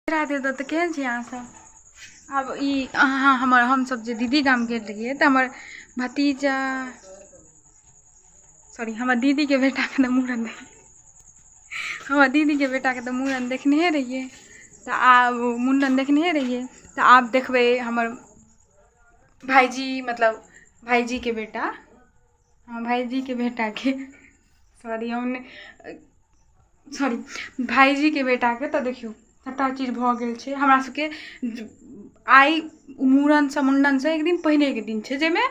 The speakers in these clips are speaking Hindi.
राधे तो केहन छी अहाँ सब। अब ई अहाँ हम सब जे दीदी गाम गेल रहिए तो हमर भतीजा सॉरी हमर दीदी के बेटा के मुड़न हमर दीदी के बेटा के मुड़न देखने रहिए तो आब मुंडन देखने रहिए तो आप देखबे हमर भाईजी मतलब भाईजी के बेटा भाईजी के बेटा के सॉरी हमने सॉरी भाईजी के बेटा के तो देखियो सबटा चीज भ गेल छै हमरा सबके आई मुड़न से मुंडन से एक दिन पहले के दिन छै जेमे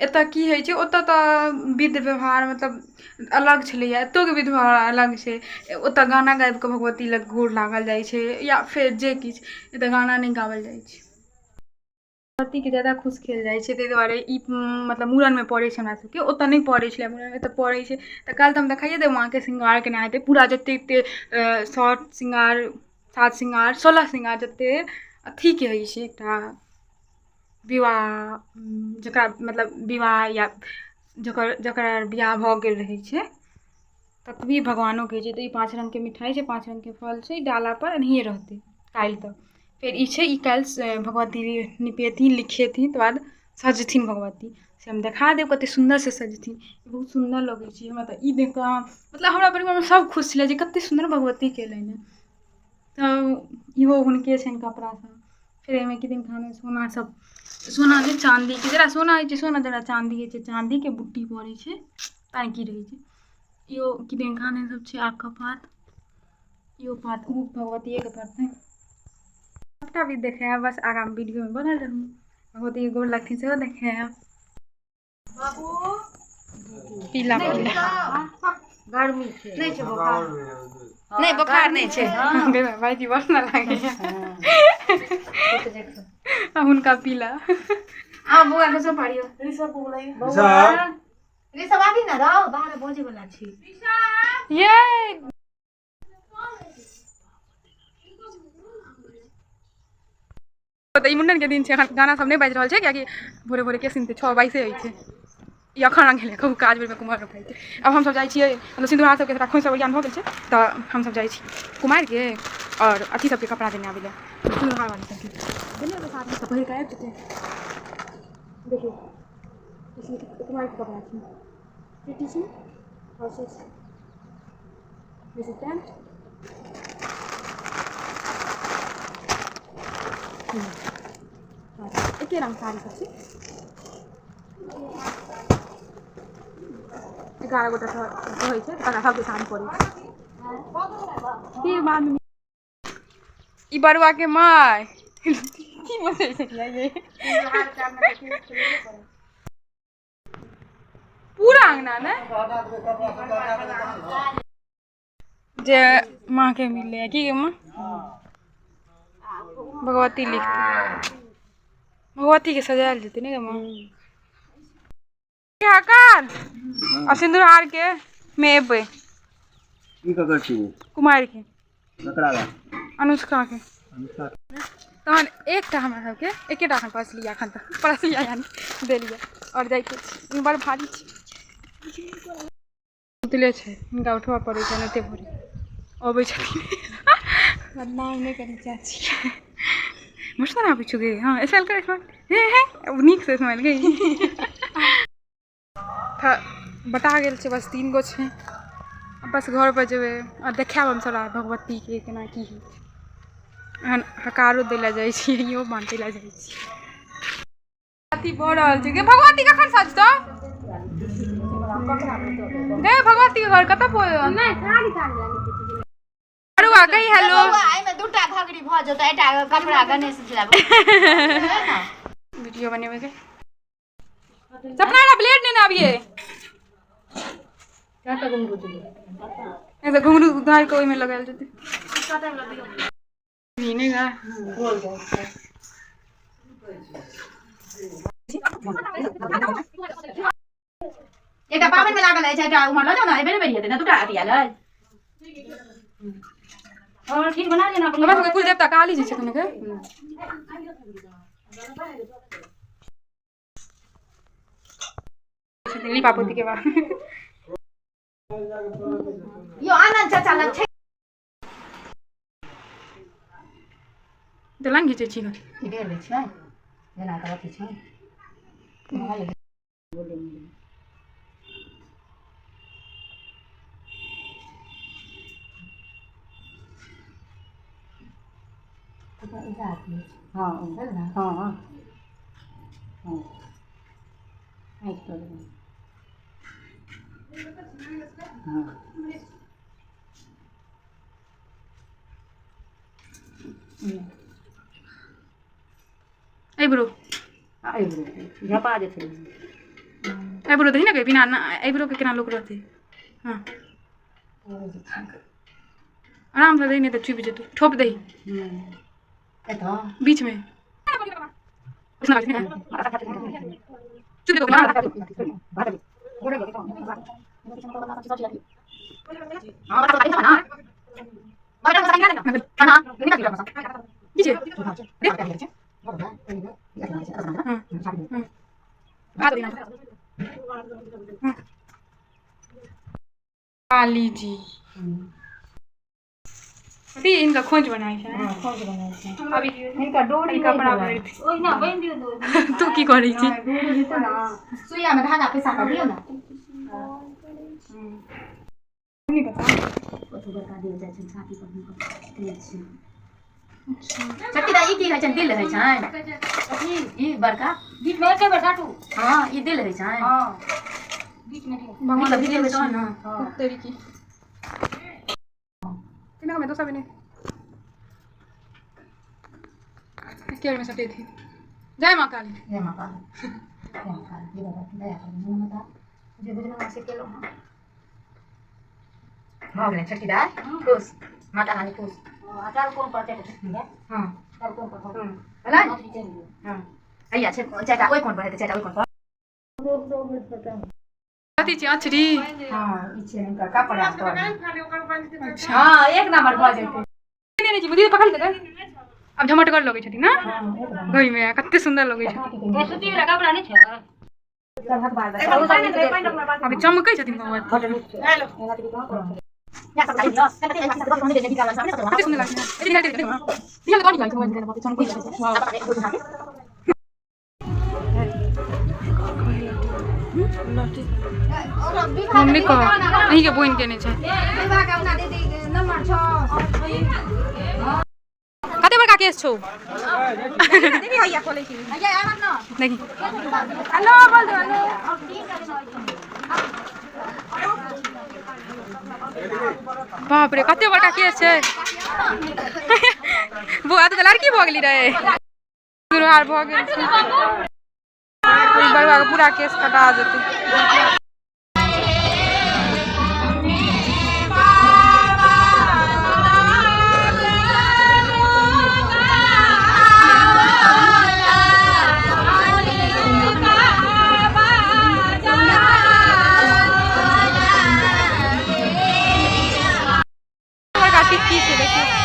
एतऽ की होइ छै ओतऽ तऽ विध व्यवहार मतलब अलग छलैया एतौ के विध व्यवहार अलग छै ओतऽ गाना गाबि कऽ भगवती लग गोर लागल जाइ छै या फिर जे किछु एतऽ गाना नहि गाओल जाइ छै भगवती के ज्यादा खुश खेल जाइ छै ताहि दुआरे ई मतलब मुड़न में पड़ै छै हमरा सबके ओतऽ नहि पड़ै छलै मुड़न एतऽ पड़ै छै तऽ काल्हि तऽ हम देखाइए देब अहाँके श्रृंगार केना हेतै पूरा जतेक शॉर्ट श्रृंगार सात श्रृंगार 16 श्रृंगार जते अथी के होइ छै एकटा विवाह जकरा मतलब विवाह या जकरा बियाह भऽ गेल रहै छै ततबी भगवानो के छै तऽ ई 5 रंग के मिठाई छै 5 रंग के फल छै डाला पर एनाहिए रहतै काल्हि तक फिर ई छै ई काल्हि भगवती निपेथिन लिखेथिन तकर बाद सजथिन भगवती से हम देखा देब कते सुन्दर से सजथिन बहुत सुन्दर लगै छै हमरा तऽ ई देख कऽ मतलब हमरा परिवारमे सब खुश छलै जे कते सुन्दर भगवती केलनि तऽ इहो हुनके छनि कपड़ा सब फिर एहिमे किदिन खाने सोना सब सोना नहि चाँदी के जरा सोना होइ छै सोना जरा चाँदी होइ छै चाँदी के बुट्टी पड़ै छै टाँकी रहै छै इहो किदिन खाने सब छै आक पात इहो पात ओ भगवतिये के पड़तै सबटा भी देखायब बस आगाँ वीडियो में बनल रहू भगवती के गोर लगथिन सेहो देखायब बाबू पीला पीला गर्मी छै नहीं छै बोखार नहीं बोखार नहीं छै भाईजी बस ना लागे हुनका पीला आ बुआ के सब पाड़ियो ऋषभ बोलै ऋषभ आबी ना रहो 12 बजे वाला छी ये ई मुंडन के दिन छै एखन गाना सब नहीं बाजि रहल छै कियाकि भोरे भोरे के सुनते 6:22 होइ छै ई अखन रंग हेले कहू काज बेर में कुमार रखाइ छै अब हम सब जाइ छियै मतलब सिंदूर सब के थोड़ा खोइ सब ज्ञान हो गेल छै तऽ हम सब जाइ छी कुमार के और अथी सब के कपड़ा देने आबै ले सिंदूर वाली सब के देने के साथ में सब पहिर के आबि जेतै देखियो किसी कुमार के कपड़ा छै प्रीति छी वर्सेस दिस इज टेंट एके रंग साड़ी सब छै 11 गोटा होइ छै तकरा सबके साड़ी पड़ै छै फिर बाद में ई बरुआ के माय की मसे छै ये पूरा अंगना ने जे माँ के मिले की गे माँ भगवती लिखती भगवती के सजायल जेतै ने गे माँ काल आ सिंदूर हार के में एबै की ककर छी कुमार के ककरा ला अनुष्का के तहन एकटा हमरा सबके एकेटा एखन पास लिया एखन तक पास लिया यानी दे लिया और जाइके बड़ भारी छै उतले छै हिनका उठबऽ पड़ै छै एते भोरे अबै छथिन बदनाम नहीं करै चाची मुश्किल आबै छु गे हाँ ऐसा कर हे नीक से स्माइल गई बटा गेल छै बस 3 गो छै बस घर पर जेबै और देखायब हम सब भगवती के केना की एहन हकारो दै लए जाइ छी इहो बाँटै लए जाइ छी अथी भऽ रहल छै गे भगवती कखन सजतौ गे भगवती के घर कतऽ नहीं साड़ी अरुआ कही हेलो आई में दूटा घगरी भ जतो एटा कपड़ा गणेश दिलाबो वीडियो बनेबै के सपना रा ब्लेड ने आबिए क्या घुंघरू दिए ऐसे घुंघरू उधार के ओइ में लगायल जेतै भी नहीं गा बोल जाए एटा पाबन में लागल है एटा उमर ल जाओ ना एबे बेरिए ना दूटा अटिया ले और खीर बना लेना हमरा सबके कुल देवता काली जी छथिन के दिल्ली पार्वती के बाद यो आनंद चाचा लग छै लाइन घिचै छी गे डेढ़ दै छै जेना तऽ अथी छै हाँ हाँ हाँ आइब्रो झपा जेतै आइब्रो दही ना के बिना आइब्रो के केना लोक रहतै हाँ आराम से दही नहीं तो चुप जेतै ठोप दही बीच में चुप दो काली जी अभी इनका खोज बनाई है अभी इनका डोरी कपड़ा नहीं ओहिना बांध दियौ तू की करै छी डोरी हेतै ना सुइया में धागा पैसा का दियौ ना नहीं पता कतो बता देल जाय छै छाती पर तेल छै छत्तीदा ई की है छै दिल है छै ई बड़का बीच में एके बार काटू हां ई दिल है छै हां बीच में भगवान दिल है तो ना तेरी की कितना में तो सब ने केयर में सटे थी जय मां काली ये माता ये बाबा दया कर माता जे बुझना से केलो हां गने छत्तीदा खुश माता रानी खुश अचार कोन पर चटे छत्तीदा हां अचार कोन पर हला हां आइया छै चाटा ओइ कोन पर हेतै चाटा ओइ कोन पर कथी छी अछरी हां ई छै इनका कपड़ा तो हां एक नंबर भ जेतै नहीं नहीं बुद्धि पकड़ दे अब झमटगर लगे छथि ना गई में कते सुंदर लगे छै ए सूती वाला कपड़ा नहीं छै अभी चमकै छथिन भगवान हेलो कते सुंदर लागे ए दिखा दे दिखा दे लागे चमकै छै वाह मम्मी को अही के बोइन केने छै कते बड़का केस छौ देखी हैया खोलै छी हैया आमत न देखी हेलो बोल दो हेलो बाप रे कते बड़का केस छै बुआ तो लड़की भ गेली रे गुरुहार भ गेल छै बड़वा के पूरा केस कटा देतै टिक्की से देखिए